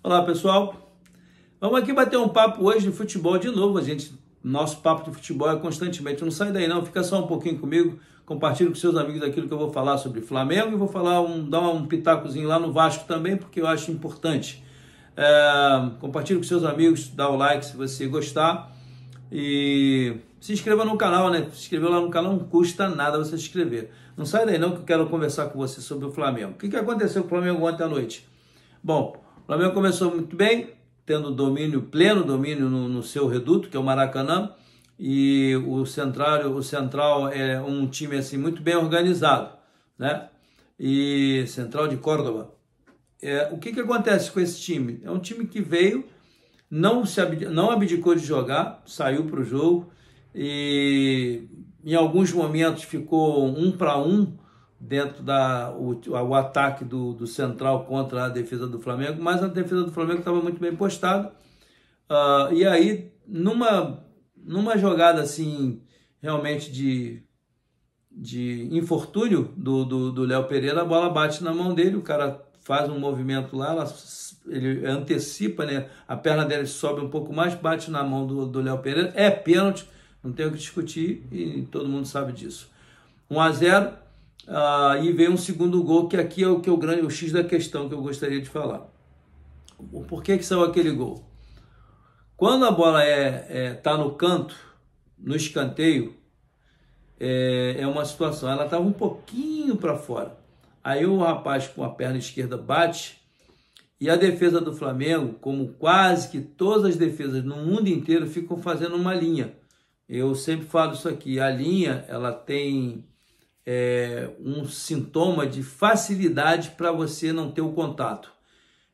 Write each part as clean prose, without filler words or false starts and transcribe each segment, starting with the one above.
Olá, pessoal. Vamos aqui bater um papo hoje de futebol de novo. Nosso papo de futebol é constantemente. Não sai daí não, fica só um pouquinho comigo. Compartilhe com seus amigos aquilo que eu vou falar sobre Flamengo e vou dar um pitacozinho lá no Vasco também, porque eu acho importante. Compartilhe com seus amigos, dá o like se você gostar e se inscreva no canal, né? Se inscrever lá no canal não custa nada você se inscrever. Não sai daí não que eu quero conversar com você sobre o Flamengo. O que aconteceu com o Flamengo ontem à noite? Bom, o Flamengo começou muito bem, tendo pleno domínio no seu reduto, que é o Maracanã, e o Central é um time assim muito bem organizado, né? E Central de Córdoba. O que acontece com esse time? É um time que veio, não abdicou de jogar, saiu para o jogo e em alguns momentos ficou 1-1 dentro o ataque do Central contra a defesa do Flamengo, mas a defesa do Flamengo estava muito bem postada. E aí, numa jogada assim, realmente de infortúnio do Léo Pereira, a bola bate na mão dele, o cara faz um movimento lá, ele antecipa, né? A perna dele sobe um pouco mais, bate na mão do Léo Pereira, é pênalti, não tem o que discutir e todo mundo sabe disso. 1-0, e veio um segundo gol, que aqui é o X da questão que eu gostaria de falar. Por que saiu aquele gol? Quando a bola tá no canto, no escanteio, é uma situação, ela estava um pouquinho para fora. Aí o rapaz com a perna esquerda bate e a defesa do Flamengo, como quase que todas as defesas no mundo inteiro, ficam fazendo uma linha. Eu sempre falo isso aqui, a linha ela tem um sintoma de facilidade para você não ter o contato.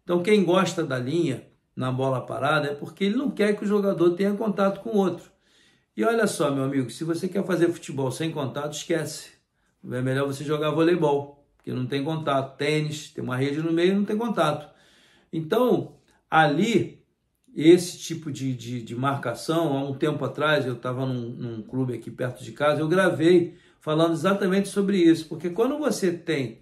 Então quem gosta da linha na bola parada é porque ele não quer que o jogador tenha contato com o outro. E olha só, meu amigo, se você quer fazer futebol sem contato, esquece. É melhor você jogar voleibol, porque não tem contato. Tênis, tem uma rede no meio, não tem contato. Então, ali, esse tipo de marcação, há um tempo atrás, eu estava num clube aqui perto de casa, eu gravei falando exatamente sobre isso, porque quando você tem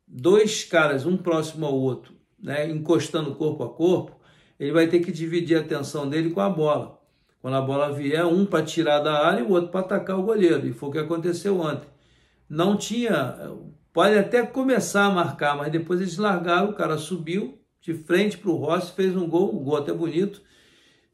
dois caras, um próximo ao outro, né, encostando corpo a corpo, ele vai ter que dividir a atenção dele com a bola. Quando a bola vier, um para tirar da área e o outro para atacar o goleiro, e foi o que aconteceu ontem. Não tinha, pode até começar a marcar, mas depois eles largaram, o cara subiu de frente para o Rossi, fez um gol até bonito,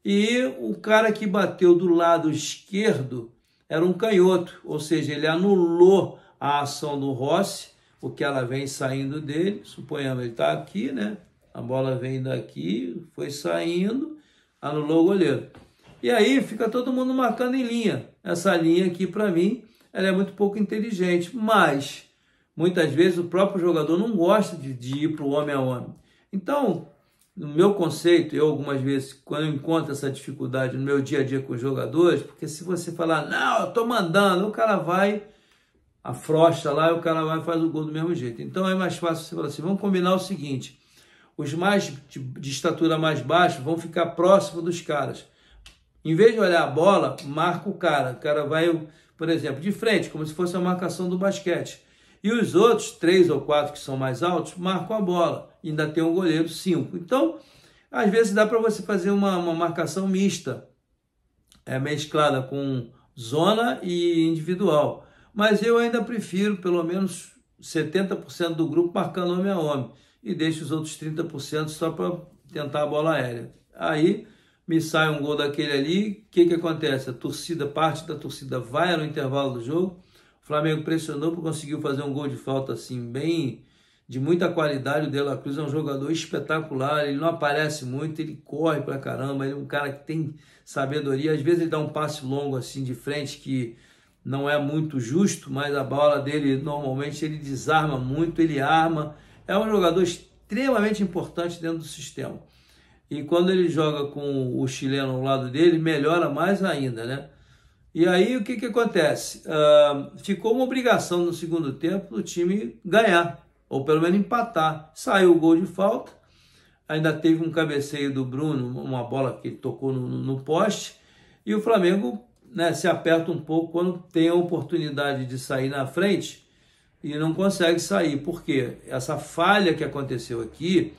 e o cara que bateu do lado esquerdo era um canhoto, ou seja, ele anulou a ação do Rossi, porque ela vem saindo dele, suponhamos, ele está aqui, né? A bola vem daqui, foi saindo, anulou o goleiro. E aí fica todo mundo marcando em linha. Essa linha aqui, para mim, ela é muito pouco inteligente, mas muitas vezes o próprio jogador não gosta de ir para o homem a homem. Então, no meu conceito, eu algumas vezes, quando eu encontro essa dificuldade no meu dia a dia com os jogadores, porque se você falar, não, eu estou mandando, o cara vai, afrouxa lá e o cara vai e faz o gol do mesmo jeito. Então é mais fácil você falar assim, vamos combinar o seguinte, os mais de estatura mais baixa vão ficar próximo dos caras. Em vez de olhar a bola, marca o cara vai, por exemplo, de frente, como se fosse a marcação do basquete. E os outros, 3 ou 4 que são mais altos, marcam a bola. E ainda tem um goleiro, 5. Então, às vezes dá para você fazer uma marcação mista, mesclada com zona e individual. Mas eu ainda prefiro, pelo menos 70% do grupo marcando homem a homem. E deixo os outros 30% só para tentar a bola aérea. Aí me sai um gol daquele ali, o que acontece? Parte da torcida vai no intervalo do jogo, o Flamengo pressionou, conseguiu fazer um gol de falta assim, bem de muita qualidade. O De La Cruz é um jogador espetacular, ele não aparece muito, ele corre pra caramba, ele é um cara que tem sabedoria, às vezes ele dá um passe longo assim de frente que não é muito justo, mas a bola dele normalmente ele desarma muito, ele arma, é um jogador extremamente importante dentro do sistema. E quando ele joga com o chileno ao lado dele, melhora mais ainda, né? E aí o que acontece? Ficou uma obrigação no segundo tempo do time ganhar, ou pelo menos empatar. Saiu o gol de falta, ainda teve um cabeceio do Bruno, uma bola que ele tocou no poste, e o Flamengo, né, se aperta um pouco quando tem a oportunidade de sair na frente e não consegue sair. Por quê? Essa falha que aconteceu aqui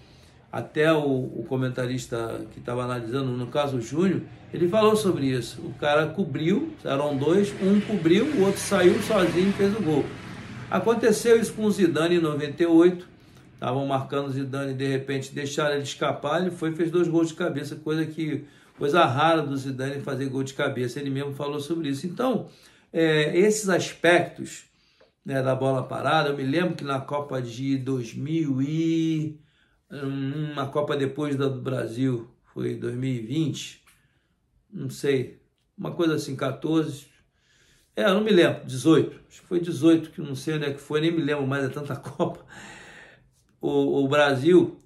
Até o comentarista que estava analisando, no caso o Júnior, ele falou sobre isso. O cara cobriu, eram dois, um cobriu, o outro saiu sozinho e fez o gol. Aconteceu isso com o Zidane em 98, estavam marcando o Zidane e de repente deixaram ele escapar, ele foi e fez 2 gols de cabeça, coisa rara do Zidane fazer gol de cabeça, ele mesmo falou sobre isso. Então, esses aspectos, né, da bola parada, eu me lembro que na Copa de 2000 uma Copa depois da do Brasil, foi 2020, não sei, uma coisa assim, 14, eu não me lembro, 18, acho que foi 18, que não sei onde é que foi, nem me lembro mais, é tanta Copa. O Brasil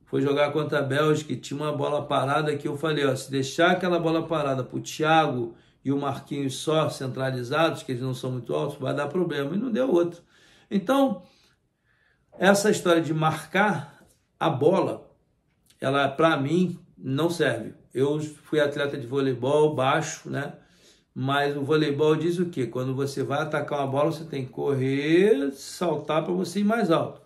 foi jogar contra a Bélgica e tinha uma bola parada que eu falei, ó, se deixar aquela bola parada para o Thiago e o Marquinhos só centralizados, que eles não são muito altos, vai dar problema, e não deu outro. Então, essa história de marcar a bola, ela para mim não serve. Eu fui atleta de voleibol baixo, né? Mas o voleibol diz o quê? Quando você vai atacar uma bola, você tem que correr, saltar para você ir mais alto.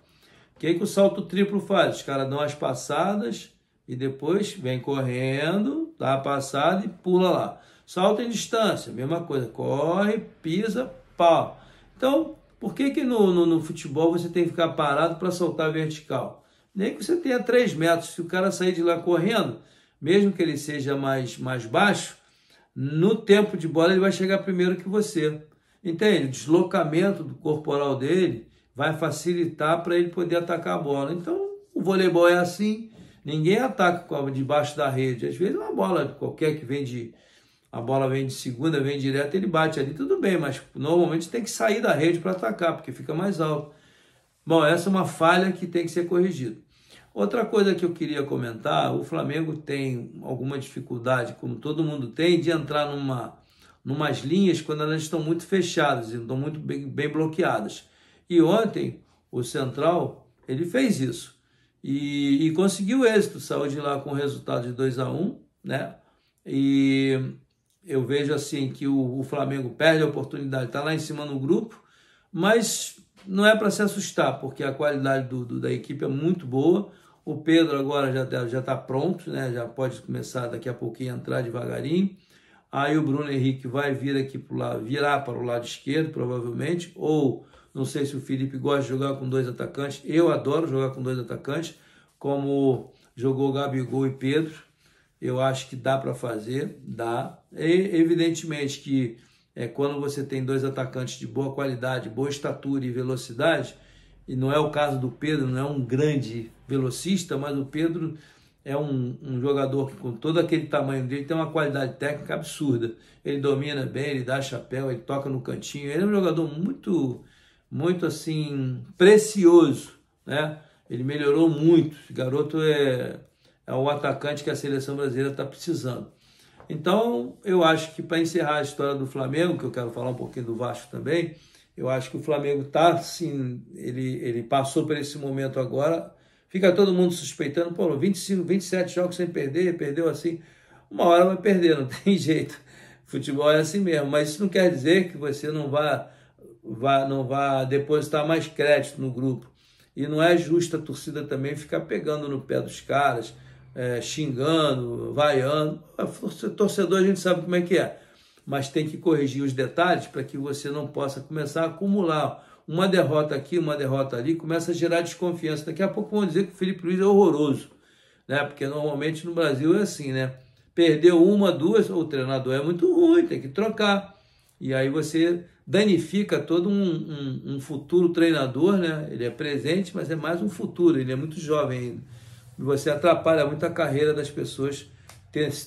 O que o salto triplo faz? Os caras dão as passadas e depois vem correndo, dá a passada e pula lá. Salto em distância, mesma coisa. Corre, pisa, pau. Então, por que no futebol você tem que ficar parado para saltar vertical? Nem que você tenha 3 metros. Se o cara sair de lá correndo, mesmo que ele seja mais baixo, no tempo de bola ele vai chegar primeiro que você. Entende? O deslocamento do corporal dele vai facilitar para ele poder atacar a bola. Então, o voleibol é assim. Ninguém ataca debaixo da rede. Às vezes uma bola qualquer que a bola vem de segunda, vem direto, ele bate ali, tudo bem, mas normalmente tem que sair da rede para atacar, porque fica mais alto. Bom, essa é uma falha que tem que ser corrigida. Outra coisa que eu queria comentar, o Flamengo tem alguma dificuldade, como todo mundo tem, de entrar numas linhas quando elas estão muito fechadas, estão muito bem bloqueadas. E ontem, o Central, ele fez isso. E conseguiu êxito, saiu de lá com o resultado de 2-1, né? E eu vejo assim que o Flamengo perde a oportunidade, está lá em cima no grupo, mas não é para se assustar, porque a qualidade da equipe é muito boa. O Pedro agora já está pronto, né? Já pode começar daqui a pouquinho a entrar devagarinho. Aí o Bruno Henrique vai virar para o lado esquerdo, provavelmente, ou não sei se o Felipe gosta de jogar com 2 atacantes. Eu adoro jogar com 2 atacantes, como jogou Gabigol e Pedro. Eu acho que dá para fazer, dá. E evidentemente que quando você tem 2 atacantes de boa qualidade, boa estatura e velocidade, e não é o caso do Pedro, não é um grande velocista, mas o Pedro é um jogador que com todo aquele tamanho dele tem uma qualidade técnica absurda. Ele domina bem, ele dá chapéu, ele toca no cantinho, ele é um jogador muito assim, precioso, né? Ele melhorou muito, esse garoto é o atacante que a seleção brasileira está precisando. Então, eu acho que para encerrar a história do Flamengo, que eu quero falar um pouquinho do Vasco também, eu acho que o Flamengo está, assim, ele passou por esse momento agora, fica todo mundo suspeitando, pô, 25, 27 jogos sem perder, perdeu assim, uma hora vai perder, não tem jeito. Futebol é assim mesmo, mas isso não quer dizer que você não vá depositar mais crédito no grupo. E não é justo a torcida também ficar pegando no pé dos caras, xingando, vaiando. Torcedor a gente sabe como é que é, mas tem que corrigir os detalhes para que você não possa começar a acumular uma derrota aqui, uma derrota ali, começa a gerar desconfiança. Daqui a pouco vão dizer que o Felipe Luiz é horroroso, né? Porque normalmente no Brasil é assim, né? Perdeu 1, 2, o treinador é muito ruim, tem que trocar. E aí você danifica todo um futuro treinador, né? Ele é presente, mas é mais um futuro, ele é muito jovem ainda. E você atrapalha muito a carreira das pessoas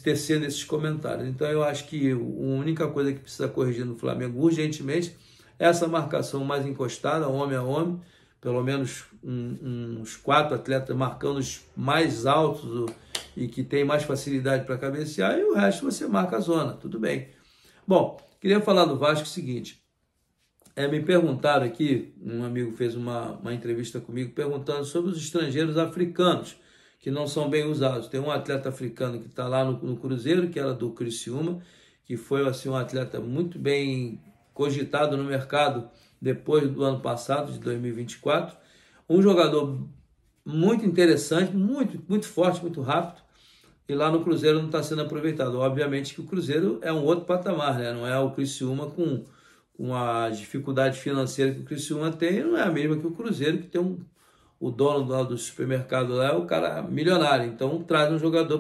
tecendo esses comentários. Então eu acho que a única coisa que precisa corrigir no Flamengo urgentemente é essa marcação mais encostada, homem a homem, pelo menos uns 4 atletas marcando os mais altos e que tem mais facilidade para cabecear, e o resto você marca a zona, tudo bem. Bom, queria falar do Vasco o seguinte, me perguntaram aqui, um amigo fez uma entrevista comigo perguntando sobre os estrangeiros africanos, que não são bem usados. Tem um atleta africano que está lá no Cruzeiro, que era do Criciúma, que foi assim, um atleta muito bem cogitado no mercado depois do ano passado, de 2024. Um jogador muito interessante, muito forte, muito rápido, e lá no Cruzeiro não está sendo aproveitado. Obviamente que o Cruzeiro é um outro patamar, né? Não é o Criciúma com a dificuldade financeira que o Criciúma tem, não é a mesma que o Cruzeiro, que tem o dono lá do supermercado lá, é o cara milionário, então traz um jogador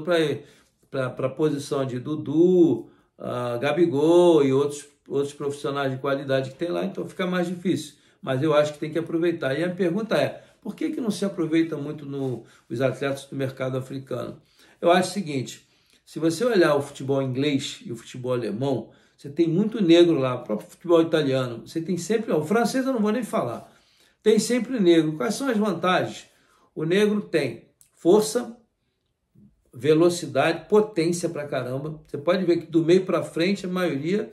para a posição de Dudu, Gabigol e outros profissionais de qualidade que tem lá, então fica mais difícil. Mas eu acho que tem que aproveitar. E a pergunta é, por que não se aproveita muito os atletas do mercado africano? Eu acho o seguinte, se você olhar o futebol inglês e o futebol alemão, você tem muito negro lá, o próprio futebol italiano, você tem sempre, o francês eu não vou nem falar, tem sempre negro. Quais são as vantagens? O negro tem força, velocidade, potência pra caramba. Você pode ver que do meio para frente a maioria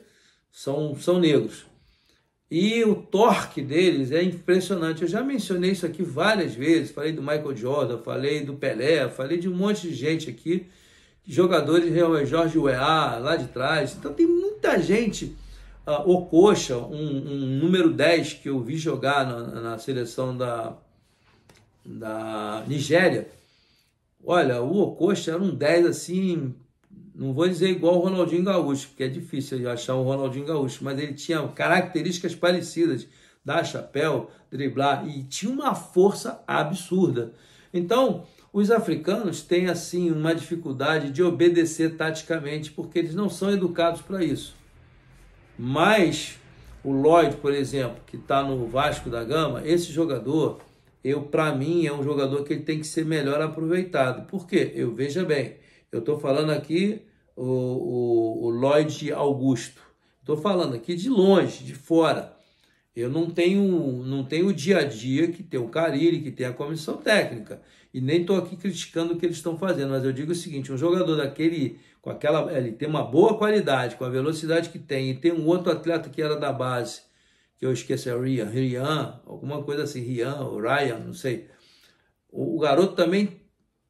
são negros. E o torque deles é impressionante. Eu já mencionei isso aqui várias vezes. Falei do Michael Jordan, falei do Pelé, falei de um monte de gente aqui. Jogadores, Jorge Weah, lá de trás. Então tem muita gente. Okocha, um número 10 que eu vi jogar na seleção da Nigéria. Olha, o Okocha era um 10 assim, não vou dizer igual o Ronaldinho Gaúcho, porque é difícil achar um Ronaldinho Gaúcho, mas ele tinha características parecidas, dar chapéu, driblar, e tinha uma força absurda. Então, os africanos têm assim uma dificuldade de obedecer taticamente, porque eles não são educados para isso. Mas o Lloyd, por exemplo, que está no Vasco da Gama, esse jogador, para mim, é um jogador que ele tem que ser melhor aproveitado. Por quê? Veja bem, eu estou falando aqui o Lloyd Augusto. Estou falando aqui de longe, de fora. Eu não tenho o dia a dia que tem o Carille, que tem a comissão técnica. E nem estou aqui criticando o que eles estão fazendo, mas eu digo o seguinte, um jogador daquele, ele tem uma boa qualidade, com a velocidade que tem, e tem um outro atleta que era da base, que eu esqueci, Rian, alguma coisa assim, Rian, ou Ryan, não sei. O garoto também,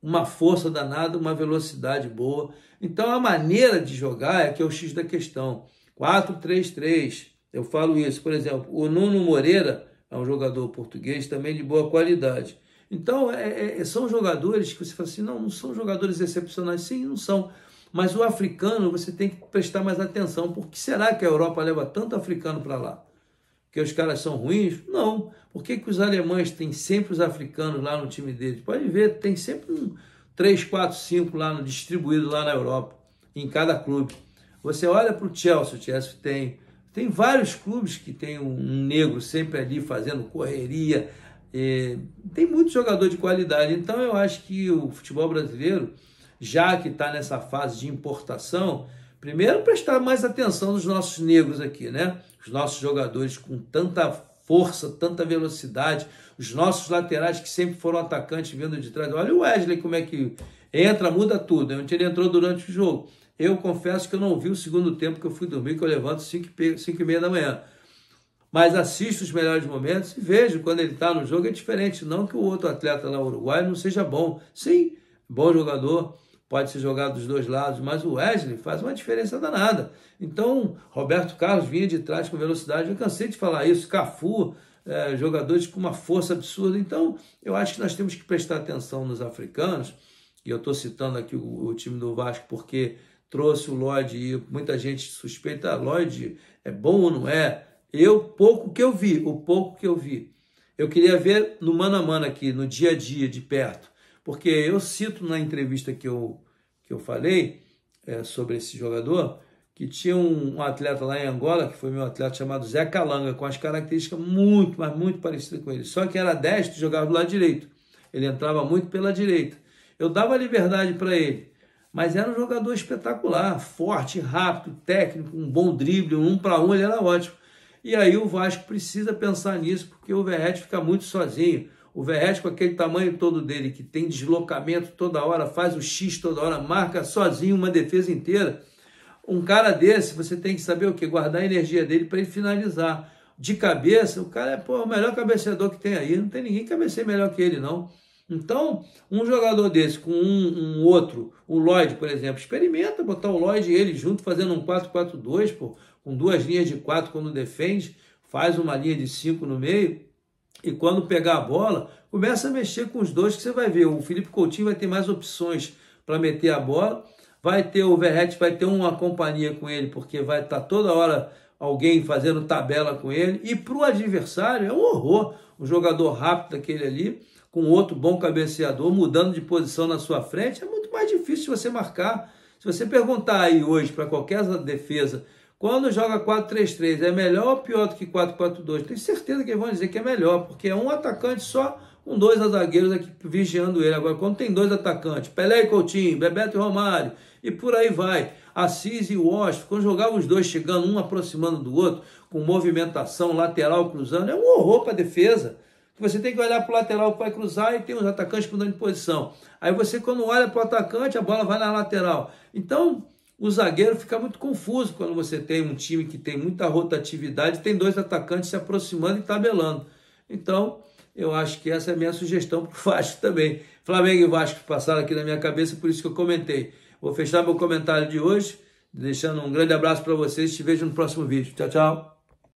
uma força danada, uma velocidade boa. Então a maneira de jogar é que é o X da questão. 4-3-3, eu falo isso. Por exemplo, o Nuno Moreira é um jogador português também de boa qualidade. Então são jogadores que você fala assim, não são jogadores excepcionais. Sim, não são. Mas o africano você tem que prestar mais atenção. Por que será que a Europa leva tanto africano para lá? Porque os caras são ruins? Não. Por que os alemães têm sempre os africanos lá no time deles? Pode ver, tem sempre 3, 4, 5 lá distribuído lá na Europa, em cada clube. Você olha para o Chelsea tem vários clubes que tem um negro sempre ali fazendo correria. Tem muito jogador de qualidade. Então eu acho que o futebol brasileiro, já que está nessa fase de importação, primeiro prestar mais atenção nos nossos negros aqui, né? Os nossos jogadores com tanta força, tanta velocidade, os nossos laterais que sempre foram atacantes vindo de trás. Olha o Wesley como é que entra, muda tudo. Onde ele entrou durante o jogo. Eu confesso que eu não vi o segundo tempo, que eu fui dormir, que eu levanto 5h30 da manhã. Mas assisto os melhores momentos e vejo quando ele está no jogo, é diferente. Não que o outro atleta lá uruguaio não seja bom. Sim, bom jogador, pode ser jogado dos dois lados, mas o Wesley faz uma diferença danada. Então, Roberto Carlos vinha de trás com velocidade, eu cansei de falar isso, Cafu, jogadores com uma força absurda. Então, eu acho que nós temos que prestar atenção nos africanos, e eu estou citando aqui o time do Vasco porque trouxe o Lloyd e muita gente suspeita, Lloyd é bom ou não é? O pouco que eu vi, eu queria ver no mano a mano aqui, no dia a dia, de perto, porque eu cito na entrevista que eu falei sobre esse jogador, que tinha um atleta lá em Angola, que foi meu atleta, chamado Zé Calanga, com as características muito, mas muito parecidas com ele. Só que era destro e jogava do lado direito. Ele entrava muito pela direita. Eu dava liberdade para ele, mas era um jogador espetacular, forte, rápido, técnico, um bom drible, 1 para 1, ele era ótimo. E aí o Vasco precisa pensar nisso, porque o Verratti fica muito sozinho. O Verratti, com aquele tamanho todo dele, que tem deslocamento toda hora, faz o X toda hora, marca sozinho uma defesa inteira. Um cara desse, você tem que saber o quê? Guardar a energia dele para ele finalizar. De cabeça, o cara é o melhor cabeceador que tem aí. Não tem ninguém que cabeceie melhor que ele, não. Então, um jogador desse com um outro, o Lloyd, por exemplo, experimenta botar o Lloyd e ele junto, fazendo um 4-4-2, com 2 linhas de 4 quando defende, faz uma linha de 5 no meio. E quando pegar a bola, começa a mexer com os dois, que você vai ver. O Felipe Coutinho vai ter mais opções para meter a bola. Vai ter o Verratti, vai ter uma companhia com ele, porque vai estar toda hora alguém fazendo tabela com ele. E para o adversário é um horror. Um jogador rápido daquele ali, com outro bom cabeceador, mudando de posição na sua frente, é muito mais difícil de você marcar. Se você perguntar aí hoje para qualquer defesa, quando joga 4-3-3, é melhor ou pior do que 4-4-2? Tenho certeza que eles vão dizer que é melhor, porque é um atacante só, com dois zagueiros aqui vigiando ele. Agora, quando tem dois atacantes, Pelé e Coutinho, Bebeto e Romário, e por aí vai, Assis e Washington, quando jogavam os dois chegando, um aproximando do outro, com movimentação, lateral cruzando, é um horror para a defesa. Você tem que olhar para o lateral que vai cruzar e tem os atacantes mudando de posição. Aí você, quando olha para o atacante, a bola vai na lateral. Então, o zagueiro fica muito confuso quando você tem um time que tem muita rotatividade, tem dois atacantes se aproximando e tabelando. Então, eu acho que essa é a minha sugestão para o Vasco também. Flamengo e Vasco passaram aqui na minha cabeça, por isso que eu comentei. Vou fechar meu comentário de hoje, deixando um grande abraço para vocês. Te vejo no próximo vídeo. Tchau, tchau.